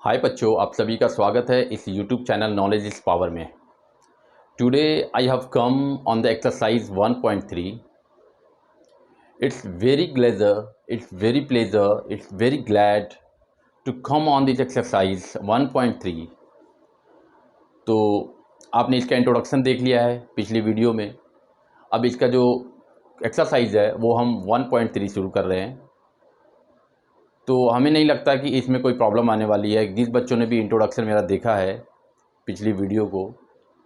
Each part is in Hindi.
हाय बच्चों, आप सभी का स्वागत है इस YouTube channel knowledge is power में। Today I have come on the exercise 1.3। It's very glazer, it's very pleasure, it's very glad to come on this exercise 1.3। तो आपने इसका इंट्रोडक्शन देख लिया है पिछली वीडियो में। अब इसका जो एक्सरसाइज है वो हम 1.3 शुरू कर रहे हैं। तो हमें नहीं लगता कि इसमें कोई प्रॉब्लम आने वाली है। जिस बच्चों ने भी इंट्रोडक्शन मेरा देखा है पिछली वीडियो को,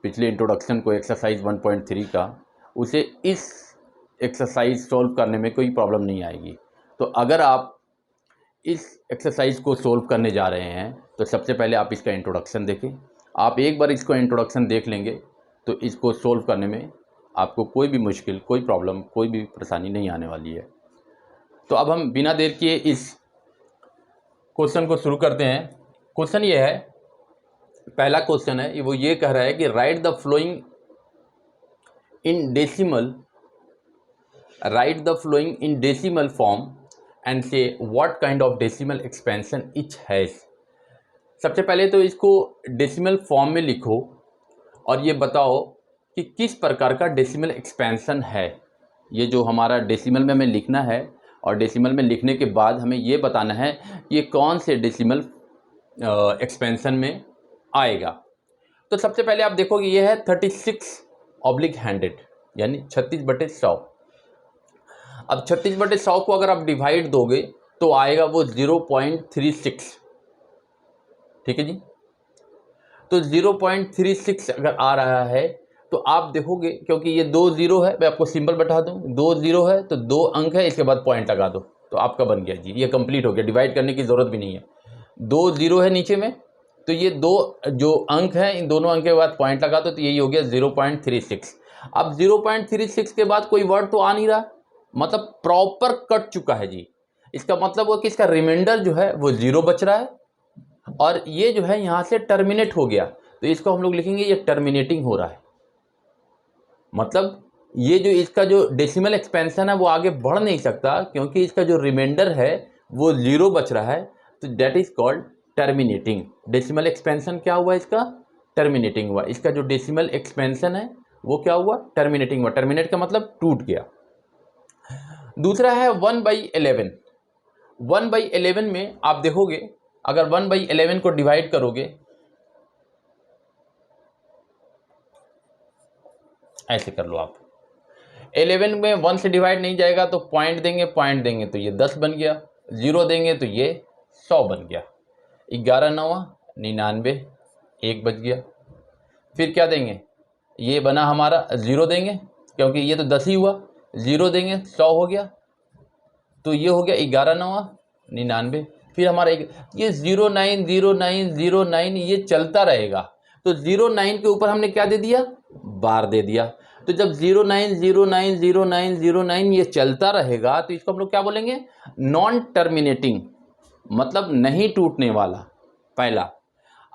पिछले इंट्रोडक्शन को एक्सरसाइज 1.3 का, उसे इस एक्सरसाइज सॉल्व करने में कोई प्रॉब्लम नहीं आएगी। तो अगर आप इस एक्सरसाइज को सॉल्व करने जा रहे हैं तो सबसे पहले आप इसका इंट्रोडक्शन देखें। आप एक बार इसको इंट्रोडक्शन देख लेंगे तो इसको सॉल्व करने में आपको कोई भी मुश्किल, कोई प्रॉब्लम, कोई भी परेशानी नहीं आने वाली है। तो अब हम बिना देर किए इस क्वेश्चन को शुरू करते हैं। क्वेश्चन ये है, पहला क्वेश्चन है वो ये कह रहा है कि write the flowing in decimal form and say what kind of decimal expansion each has. सबसे पहले तो इसको डेसिमल फॉर्म में लिखो और ये बताओ कि किस प्रकार का डेसिमल एक्सपेंशन है। ये जो हमारा डेसिमल में हमें लिखना है और डेसिमल में लिखने के बाद हमें ये बताना है ये कौन से डेसिमल एक्सपेंशन में आएगा। तो सबसे पहले आप देखोगे ये है 36/100 यानी 36/100। अब 36/100 को अगर आप डिवाइड दोगे तो आएगा वो 0.36। ठीक है जी। तो 0.36 अगर आ रहा है तो आप देखोगे, क्योंकि ये 2 0 है, मैं आपको सिंबल बैठा दूं, 2 0 है तो 2 अंक है, इसके बाद पॉइंट लगा दो तो आपका बन गया जी, ये कंप्लीट हो गया। डिवाइड करने की ज़रूरत भी नहीं है। 2 0 है नीचे में, तो ये 2 जो अंक हैं इन दोनों अंक के बाद पॉइंट लगा दो तो यही हो गया 0.36। अब 0.36 के बाद कोई वर्ड तो आ नहीं रहा, मतलब प्रॉपर कट चुका है जी। इसका मतलब वो कि इसका रिमाइंडर जो है वो 0 बच रहा है और ये जो है यहाँ से टर्मिनेट हो गया, तो इसको हम लोग लिखेंगे ये टर्मिनेटिंग हो रहा है। मतलब ये जो इसका जो डेसिमल एक्सपेंशन है वो आगे बढ़ नहीं सकता, क्योंकि इसका जो रिमाइंडर है वो 0 बच रहा है, तो that is called terminating. Decimal expansion क्या हुआ इसका? टर्मिनेटिंग हुआ। इसका जो डेसिमल एक्सपेंशन है वो क्या हुआ? टर्मिनेटिंग हुआ। टर्मिनेट का मतलब टूट गया। दूसरा है 1/11। 1/11 में आप देखोगे, अगर 1/11 को डिवाइड करोगे ऐसे कर लो आप, 11 में 1 से डिवाइड नहीं जाएगा तो पॉइंट देंगे तो ये 10 बन गया, 0 देंगे तो ये 100 बन गया। 11 9 99, 1 बच गया। फिर क्या देंगे? ये बना हमारा 0 देंगे, क्योंकि ये तो 10 ही हुआ, 0 देंगे 100 हो गया, तो ये हो गया 11 9 99। फिर हमारा ये 090909 ये चलता रहेगा, तो 09 के ऊपर हमने क्या दे दिया? बार दे दिया। तो जब 09090909 ये चलता रहेगा तो इसको हम लोग क्या बोलेंगे? नॉन टर्मिनेटिंग, मतलब नहीं टूटने वाला। पहला।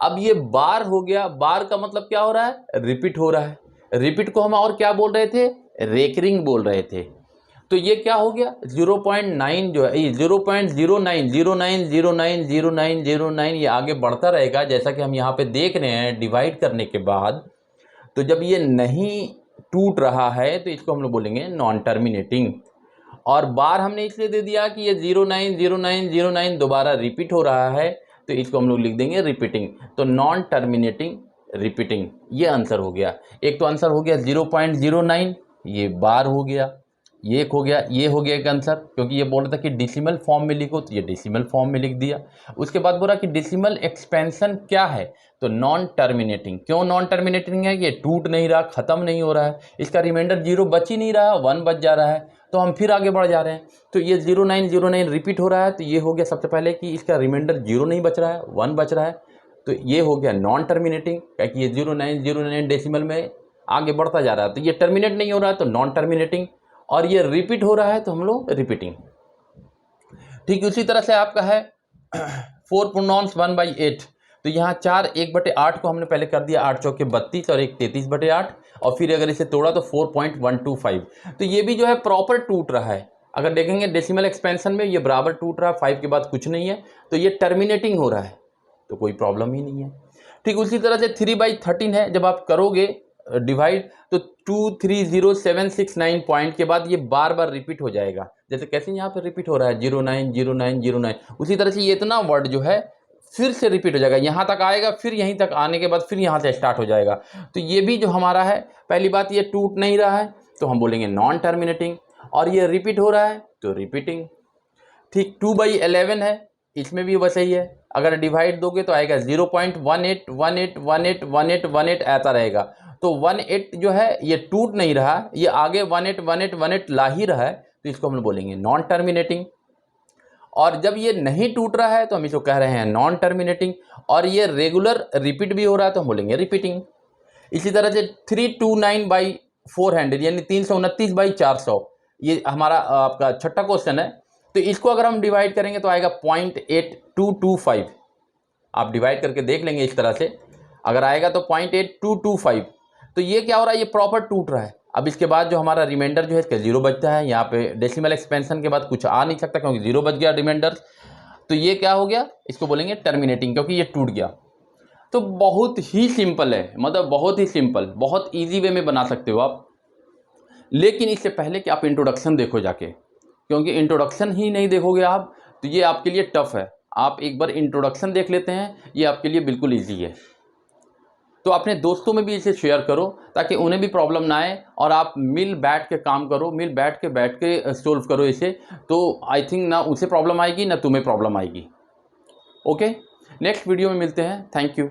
अब ये बार हो गया, बार का मतलब क्या हो रहा है? रिपीट हो रहा है। रिपीट को हम और क्या बोल रहे थे? रेकरिंग बोल रहे थे। तो ये क्या हो गया? 0.9 जो है, 0.0909090909 ये आगे बढ़ता रहेगा, जैसा कि हम यहाँ पे देख रहे हैं डिवाइड करने के बाद। तो जब ये नहीं टूट रहा है तो इसको हम लोग बोलेंगे नॉन टर्मिनेटिंग। और बार हमने इसलिए दे दिया कि ये 090909 दोबारा रिपीट हो रहा है, तो इसको हम लोग लिख देंगे रिपीटिंग। तो नॉन टर्मिनेटिंग, रिपीटिंग, ये आंसर हो गया। एक तो आंसर हो गया 0.09, ये बार हो गया, ये एक हो गया, ये हो गया एक आंसर, क्योंकि ये बोल रहा था कि डेसिमल फॉर्म में लिखो तो ये डेसिमल फॉर्म में लिख दिया। उसके बाद बोला कि डेसिमल एक्सपेंशन क्या है? तो नॉन टर्मिनेटिंग। क्यों नॉन टर्मिनेटिंग है? ये टूट नहीं रहा, खत्म नहीं हो रहा है, इसका रिमाइंडर 0 बच ही नहीं रहा, 1 बच जा रहा है, तो हम फिर आगे बढ़ जा रहे हैं। तो ये 0909 रिपीट हो रहा है, तो ये हो गया सबसे पहले कि इसका रिमाइंडर 0 नहीं बच रहा है, 1 बच रहा है, तो ये हो गया नॉन टर्मिनेटिंग, क्योंकि ये 0909 डेसिमल में आगे बढ़ता जा रहा है, तो ये टर्मिनेट नहीं हो रहा है, तो नॉन टर्मिनेटिंग। और ये रिपीट हो रहा है तो हम लोग रिपीटिंग। ठीक उसी तरह से आपका है 4 प्रोनाउंस 1/8। तो यहाँ 4 1/8 को हमने पहले कर दिया, 8 चौके 32 और 1 33/8, और फिर अगर इसे तोड़ा तो 4.125। तो ये भी जो है प्रॉपर टूट रहा है। अगर देखेंगे डेसिमल एक्सपेंशन में ये बराबर टूट रहा है, 5 के बाद कुछ नहीं है, तो ये टर्मिनेटिंग हो रहा है। तो कोई प्रॉब्लम ही नहीं है। ठीक उसी तरह से 3/13 है, जब आप करोगे डिवाइड तो 230,769 पॉइंट के बाद ये बार बार रिपीट हो जाएगा। जैसे कैसे यहाँ पे रिपीट हो रहा है 09 09 09, उसी तरह से ये इतना वर्ड जो है फिर से रिपीट हो जाएगा, यहाँ तक आएगा, फिर यहीं तक आने के बाद फिर यहाँ से स्टार्ट हो जाएगा। तो ये भी जो हमारा है, पहली बात ये टूट नहीं रहा है तो हम बोलेंगे नॉन टर्मिनेटिंग, और ये रिपीट हो रहा है तो रिपीटिंग। ठीक 2/11 है, इसमें भी वैसे ही है, अगर डिवाइड दोगे तो आएगा 0.18181818 आता रहेगा। तो 18 जो है ये टूट नहीं रहा, ये आगे 181818 ला ही रहा है, तो इसको हम बोलेंगे नॉन टर्मिनेटिंग। और जब ये नहीं टूट रहा है तो हम इसको कह रहे हैं नॉन टर्मिनेटिंग, और ये रेगुलर रिपीट भी हो रहा है तो हम बोलेंगे रिपीटिंग। इसी तरह से 329/400 यानी 329/400, ये हमारा आपका छठा क्वेश्चन है। तो इसको अगर हम डिवाइड करेंगे तो आएगा 0.8225। आप डिवाइड करके देख लेंगे इस तरह से, अगर आएगा तो 0.8225। तो ये क्या हो रहा है, ये प्रॉपर टूट रहा है। अब इसके बाद जो हमारा रिमाइंडर जो है इसका 0 बचता है, यहाँ पे डेसिमल एक्सपेंशन के बाद कुछ आ नहीं सकता क्योंकि 0 बच गया रिमाइंडर। तो ये क्या हो गया, इसको बोलेंगे टर्मिनेटिंग, क्योंकि ये टूट गया। तो बहुत ही सिंपल है, मतलब बहुत ही सिंपल, बहुत ईजी वे में बना सकते हो आप। लेकिन इससे पहले कि आप इंट्रोडक्शन देखो जाके, क्योंकि इंट्रोडक्शन ही नहीं देखोगे आप तो ये आपके लिए टफ है। आप एक बार इंट्रोडक्शन देख लेते हैं, ये आपके लिए बिल्कुल ईजी है। तो अपने दोस्तों में भी इसे शेयर करो ताकि उन्हें भी प्रॉब्लम ना आए, और आप मिल बैठ के काम करो, मिल बैठ के सोल्व करो इसे। तो आई थिंक ना उसे प्रॉब्लम आएगी ना तुम्हें प्रॉब्लम आएगी। ओके, नेक्स्ट वीडियो में मिलते हैं। Thank you.